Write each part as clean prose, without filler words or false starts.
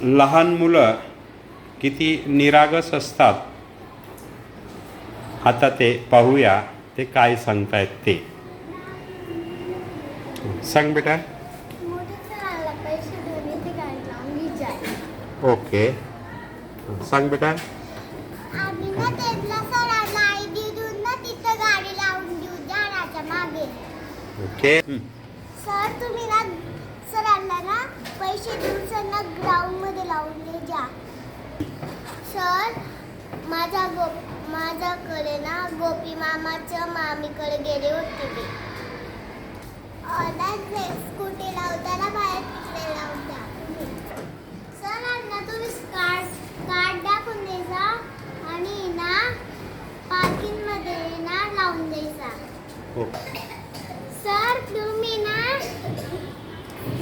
लहान मुलं किती निरागस असतात आता ते पाहूया, ते काय सांगतायत ते. सांग बेटा. ओके, सांग बेटा. ओके. सर तुम्ही ना सरांना ना पैसे देऊन सरांना ग्राउंड मध्ये लावून दे जा. सर माझ्याकडे ना गोपी मामाच्या मामीकडे गेले होते ते. स्कूटी लावताना बाहेर तिकडे लावता. सरांना तुम्ही कार्ड दाखवून द्यायचा आणि ना पार्किंग मध्ये ना लावून द्यायचा. सर तुम्ही ना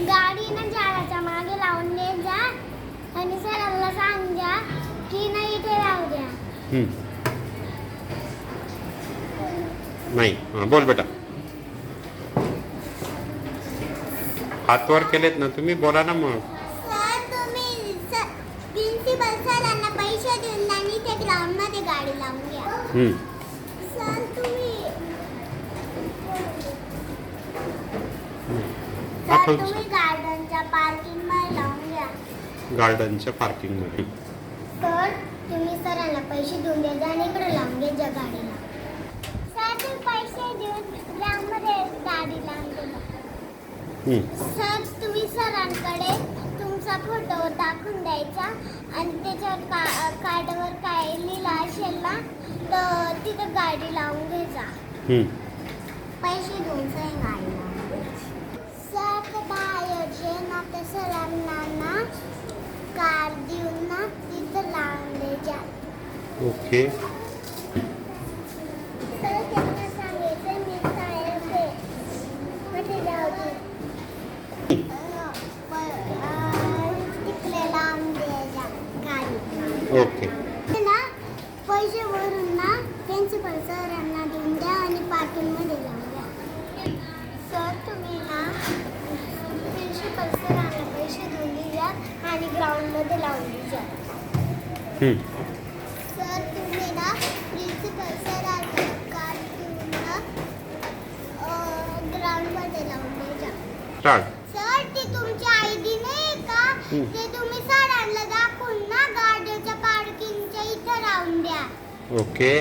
गाडी ना झाडाच्या मागे लावून दे जा आणि सरांना सांगा की नाही इथे राहू द्या. नाही, बोल बेटा. हात वर केलेत ना तुम्ही, बोला ना मग. सर तुम्ही प्रिन्सिपल सरांना पैसे देऊन आणि ते ग्राउंड मध्ये गाडी लावून घ्या. सर तुम्ही गार्डनच्या पार्किंग मध्ये लावून घ्या. गार्डनच्या पार्किंग मध्ये. सर तुम्ही सरांना पैसे देऊन द्या आणि इकडे लावून घ्या ज्या गाडीला. सर तुम्ही पैसे देऊन ग्राउंड मध्ये गाडी लावून द्या. सर तुम्ही सरांकडे तुमचा फोटो दाखवून द्यायचा आणि त्याच्यावर कार्डवर काय लिहिलं असेल ना तर तिथं गाडी लावून घ्यायचा. पैसे देऊन सर गाडी लावून द्यायची. सर बाहेर जे ना ते सरांना ना कार देऊन ना तिथं लावून द्यायच्या. ओके. सर त्यांना सांगायचं मी साहेब आहे मध्ये जाऊ दे. तिकडे लावून द्यायच्या गाडी. ओके. ना पैसे भरून ना प्रिन्सिपल सरांना देऊन द्या आणि पार्किंग मध्ये लावून द्या. सर तुम्ही ना प्रिन्सिपल सरांना पैसे देऊन द्या आणि ग्राउंड मध्ये लावून द्या. सर तुम्ही ना प्रिन्सिपल सरांना कार देऊन ना ग्राउंड मध्ये लावून द्या. सर ती तुमची आयडी नाही का, ते तुम्ही सरांना दाखवून ना गाडीच्या पार्किंगच्या इथं लावून द्या. ओके.